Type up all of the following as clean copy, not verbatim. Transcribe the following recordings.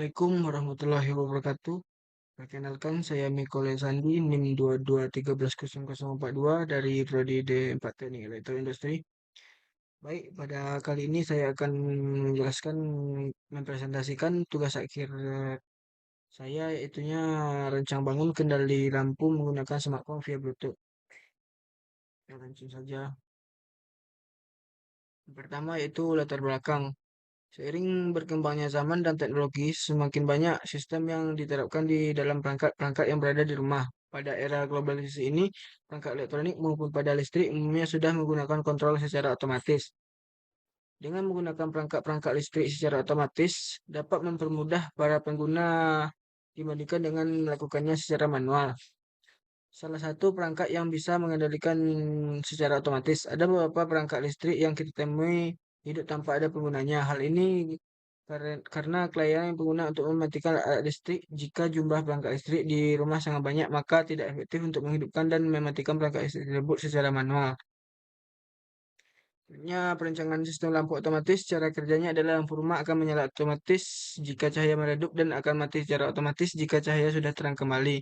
Assalamualaikum warahmatullahi wabarakatuh. Perkenalkan, saya Miko Sandi, NIM 22130042 dari Prodi D4 Teknik Elektroindustri. Baik, pada kali ini saya akan menjelaskan, mempresentasikan tugas akhir saya, yaitunya rancang bangun kendali lampu menggunakan smartphone via Bluetooth. Ya, langsung saja. Yang pertama yaitu latar belakang. Seiring berkembangnya zaman dan teknologi, semakin banyak sistem yang diterapkan di dalam perangkat-perangkat yang berada di rumah. Pada era globalisasi ini, perangkat elektronik maupun pada listrik umumnya sudah menggunakan kontrol secara otomatis. Dengan menggunakan perangkat-perangkat listrik secara otomatis, dapat mempermudah para pengguna dibandingkan dengan melakukannya secara manual. Salah satu perangkat yang bisa mengendalikan secara otomatis. Ada beberapa perangkat listrik yang kita temui hidup tanpa ada penggunanya. Hal ini karena kelainan pengguna untuk mematikan alat listrik. Jika jumlah perangkat listrik di rumah sangat banyak, maka tidak efektif untuk menghidupkan dan mematikan perangkat listrik tersebut secara manual. Perancangan sistem lampu otomatis, cara kerjanya adalah lampu rumah akan menyala otomatis jika cahaya meredup dan akan mati secara otomatis jika cahaya sudah terang kembali.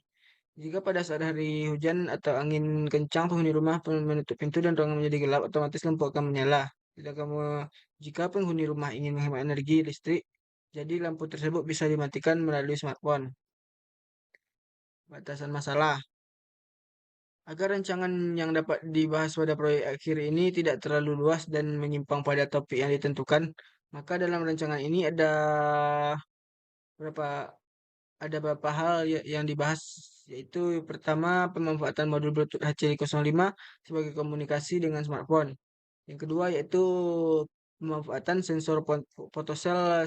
Jika pada saat hari hujan atau angin kencang, penghuni rumah menutup pintu dan ruangan menjadi gelap, otomatis lampu akan menyala. Jika penghuni rumah ingin menghemat energi listrik, jadi lampu tersebut bisa dimatikan melalui smartphone. Batasan masalah. Agar rancangan yang dapat dibahas pada proyek akhir ini tidak terlalu luas dan menyimpang pada topik yang ditentukan, maka dalam rancangan ini beberapa beberapa hal yang dibahas, yaitu pertama pemanfaatan modul Bluetooth HC05 sebagai komunikasi dengan smartphone. Yang kedua yaitu pemanfaatan sensor photocell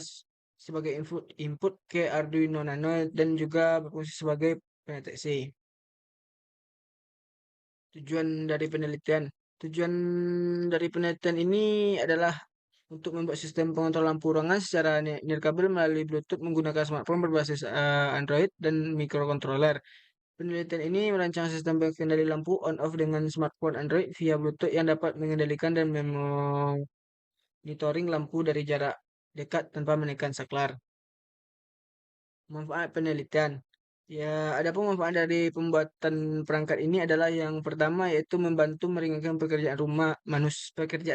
sebagai input ke Arduino Nano dan juga berfungsi sebagai pendeteksi. Tujuan dari penelitian. Tujuan dari penelitian ini adalah untuk membuat sistem pengontrol lampu ruangan secara nirkabel melalui Bluetooth menggunakan smartphone berbasis Android dan microcontroller. Penelitian ini merancang sistem pengendali lampu on-off dengan smartphone Android via Bluetooth yang dapat mengendalikan dan monitoring lampu dari jarak dekat tanpa menekan saklar. Manfaat penelitian. Ya, ada pun manfaat dari pembuatan perangkat ini adalah yang pertama yaitu membantu meringankan pekerjaan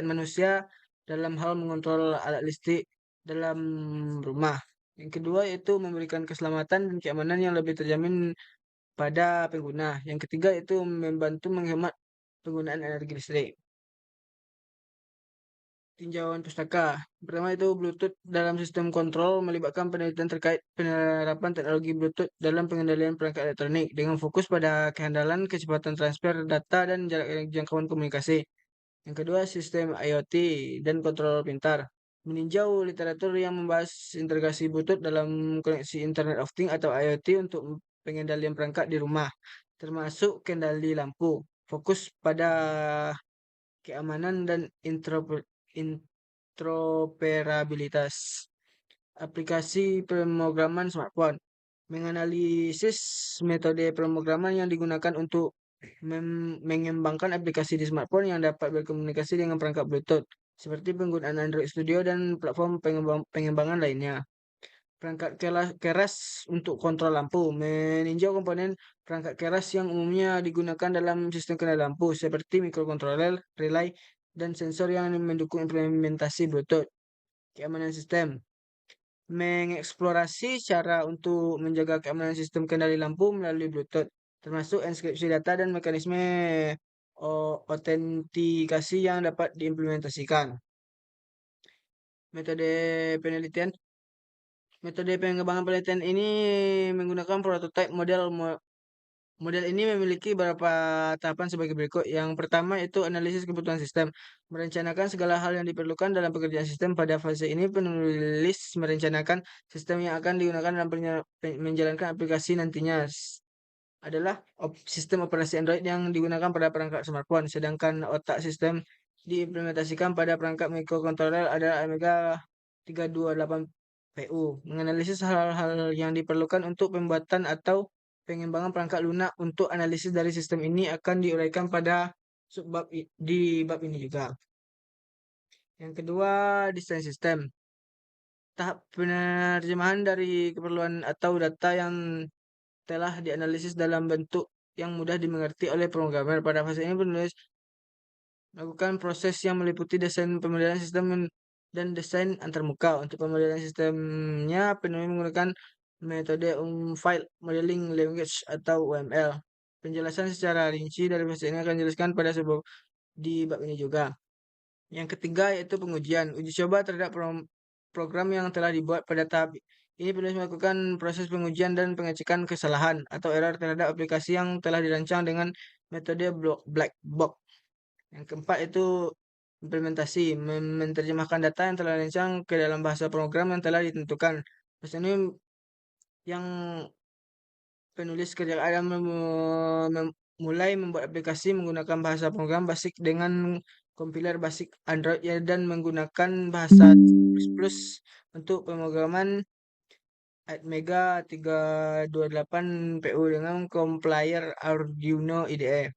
manusia dalam hal mengontrol alat listrik dalam rumah. Yang kedua yaitu memberikan keselamatan dan keamanan yang lebih terjamin pada pengguna. Yang ketiga yaitu membantu menghemat penggunaan energi listrik. Tinjauan pustaka. Pertama itu Bluetooth dalam sistem kontrol melibatkan penelitian terkait penerapan teknologi Bluetooth dalam pengendalian perangkat elektronik dengan fokus pada kehandalan, kecepatan transfer data, dan jarak jangkauan komunikasi. Yang kedua, sistem IoT dan kontrol pintar. Meninjau literatur yang membahas integrasi Bluetooth dalam koneksi Internet of Things atau IoT untuk pengendalian perangkat di rumah, termasuk kendali lampu. Fokus pada keamanan dan interoperabilitas. Aplikasi pemrograman smartphone. Menganalisis metode pemrograman yang digunakan untuk mengembangkan aplikasi di smartphone yang dapat berkomunikasi dengan perangkat Bluetooth, seperti penggunaan Android Studio dan platform pengembangan lainnya. Perangkat keras untuk kontrol lampu. Meninjau komponen perangkat keras yang umumnya digunakan dalam sistem kendali lampu, seperti microcontroller, relay, dan sensor yang mendukung implementasi Bluetooth. Keamanan sistem. Mengeksplorasi cara untuk menjaga keamanan sistem kendali lampu melalui Bluetooth, termasuk enkripsi data dan mekanisme autentikasi yang dapat diimplementasikan. Metode penelitian. Metode pengembangan penelitian ini menggunakan prototipe model. Model ini memiliki beberapa tahapan sebagai berikut. Yang pertama itu analisis kebutuhan sistem. Merencanakan segala hal yang diperlukan dalam pekerjaan sistem. Pada fase ini penulis merencanakan sistem yang akan digunakan dalam menjalankan aplikasi nantinya adalah sistem operasi Android yang digunakan pada perangkat smartphone. Sedangkan otak sistem diimplementasikan pada perangkat microcontroller adalah Amiga 328 PU. Menganalisis hal-hal yang diperlukan untuk pembuatan atau pengembangan perangkat lunak untuk analisis dari sistem ini akan diuraikan pada di bab ini juga. Yang kedua, desain sistem. tahap penerjemahan dari keperluan atau data yang telah dianalisis dalam bentuk yang mudah dimengerti oleh programmer. Pada fase ini penulis melakukan proses yang meliputi desain pemodelan sistem dan desain antarmuka. Untuk pemodelan sistemnya, penulis menggunakan metode File Modeling Language atau UML. Penjelasan secara rinci dari fase ini akan dijelaskan pada sebuah di bab ini juga. Yang ketiga yaitu pengujian. Uji coba terhadap program yang telah dibuat pada tahap ini penulis melakukan proses pengujian dan pengecekan kesalahan atau error terhadap aplikasi yang telah dirancang dengan metode black box. Yang keempat itu implementasi, menerjemahkan data yang telah dirancang ke dalam bahasa program yang telah ditentukan. Terus ini yang penulis kerjakan adalah mulai membuat aplikasi menggunakan bahasa program basic dengan compiler basic Android ya, dan menggunakan bahasa C++ untuk pemrograman Atmega 328 PU dengan compiler Arduino IDE.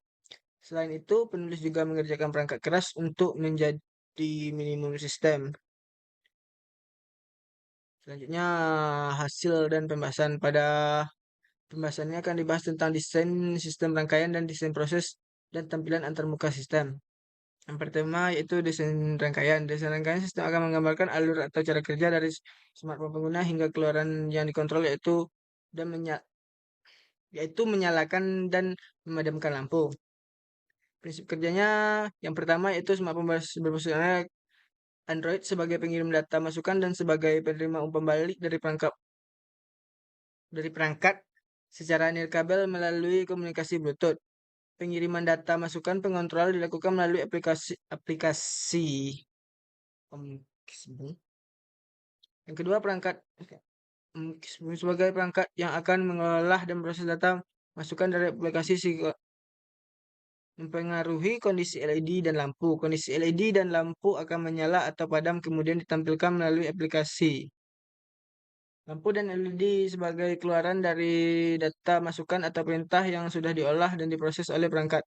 Selain itu, penulis juga mengerjakan perangkat keras untuk menjadi minimum sistem. Selanjutnya, hasil dan pembahasan. Pada pembahasannya akan dibahas tentang desain sistem rangkaian dan desain proses dan tampilan antarmuka sistem. Yang pertama yaitu desain rangkaian. Desain rangkaian sistem akan menggambarkan alur atau cara kerja dari smartphone pengguna hingga keluaran yang dikontrol dan yaitu menyalakan dan memadamkan lampu. Prinsip kerjanya yang pertama yaitu smartphone berbasis Android sebagai pengirim data masukan dan sebagai penerima umpan balik dari perangkat secara nirkabel melalui komunikasi Bluetooth. Pengiriman data masukan pengontrol dilakukan melalui aplikasi. Yang kedua, perangkat sebagai perangkat yang akan mengolah dan proses data masukan dari aplikasi mempengaruhi kondisi LED dan lampu. Kondisi LED dan lampu akan menyala atau padam kemudian ditampilkan melalui aplikasi. Lampu dan LED sebagai keluaran dari data masukan atau perintah yang sudah diolah dan diproses oleh perangkat.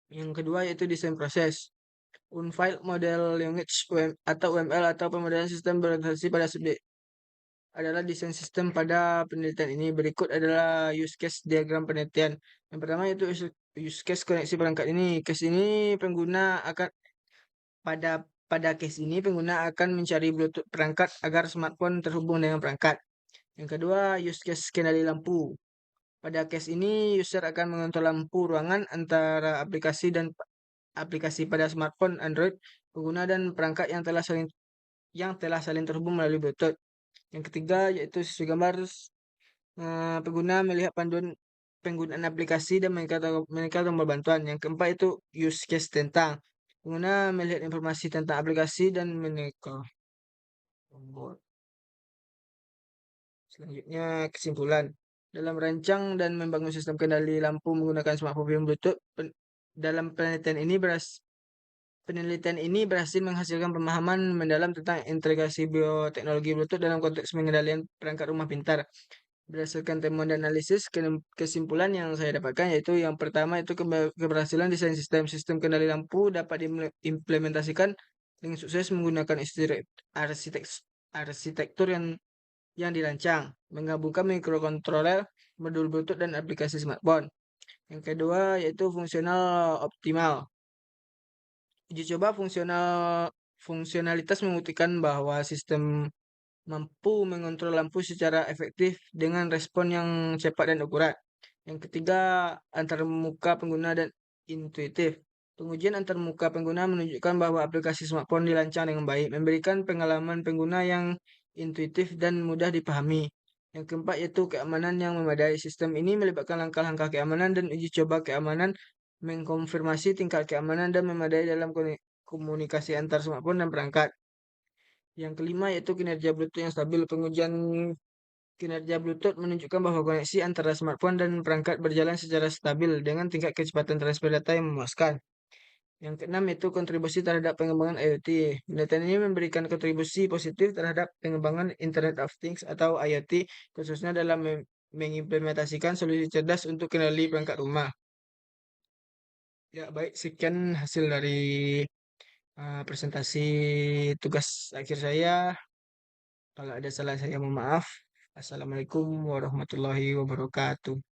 Yang kedua yaitu desain proses. Unfiled Model Language atau UML atau pemodelian sistem berorientasi pada subjek adalah desain sistem pada penelitian ini. Berikut adalah use case diagram penelitian. Yang pertama yaitu use case koneksi perangkat ini. Pada pada case ini pengguna akan mencari Bluetooth perangkat agar smartphone terhubung dengan perangkat. Yang kedua, use case kendali lampu. Pada case ini user akan mengontrol lampu ruangan antara aplikasi pada smartphone Android pengguna dan perangkat yang telah saling terhubung melalui Bluetooth. Yang ketiga yaitu siswi gambar, pengguna melihat panduan penggunaan aplikasi dan menekan tombol bantuan. Yang keempat itu use case tentang pengguna melihat informasi tentang aplikasi dan menekan tombol. Selanjutnya kesimpulan. Dalam merancang dan membangun sistem kendali lampu menggunakan smartphone Bluetooth, dalam penelitian ini berhasil menghasilkan pemahaman mendalam tentang integrasi bioteknologi Bluetooth dalam konteks pengendalian perangkat rumah pintar. Berdasarkan temuan dan analisis, kesimpulan yang saya dapatkan yaitu yang pertama itu keberhasilan desain sistem kendali lampu dapat diimplementasikan dengan sukses menggunakan arsitektur yang dirancang, menggabungkan microcontroller, modul Bluetooth dan aplikasi smartphone. Yang kedua yaitu fungsional optimal. Uji coba fungsionalitas membuktikan bahwa sistem mampu mengontrol lampu secara efektif dengan respon yang cepat dan akurat. Yang ketiga, antarmuka pengguna dan intuitif. Pengujian antarmuka pengguna menunjukkan bahwa aplikasi smartphone dirancang dengan baik, memberikan pengalaman pengguna yang intuitif dan mudah dipahami. Yang keempat yaitu keamanan yang memadai. Sistem ini melibatkan langkah-langkah keamanan dan uji coba keamanan, mengkonfirmasi tingkat keamanan dan memadai dalam komunikasi antar smartphone dan perangkat. Yang kelima yaitu kinerja Bluetooth yang stabil. Pengujian kinerja Bluetooth menunjukkan bahwa koneksi antara smartphone dan perangkat berjalan secara stabil dengan tingkat kecepatan transfer data yang memuaskan. Yang keenam yaitu kontribusi terhadap pengembangan IoT. Penelitian ini memberikan kontribusi positif terhadap pengembangan Internet of Things atau IoT, khususnya dalam mengimplementasikan solusi cerdas untuk kendali perangkat rumah. Ya, baik, sekian hasil dari presentasi tugas akhir saya. Kalau ada salah saya mohon maaf. Assalamualaikum warahmatullahi wabarakatuh.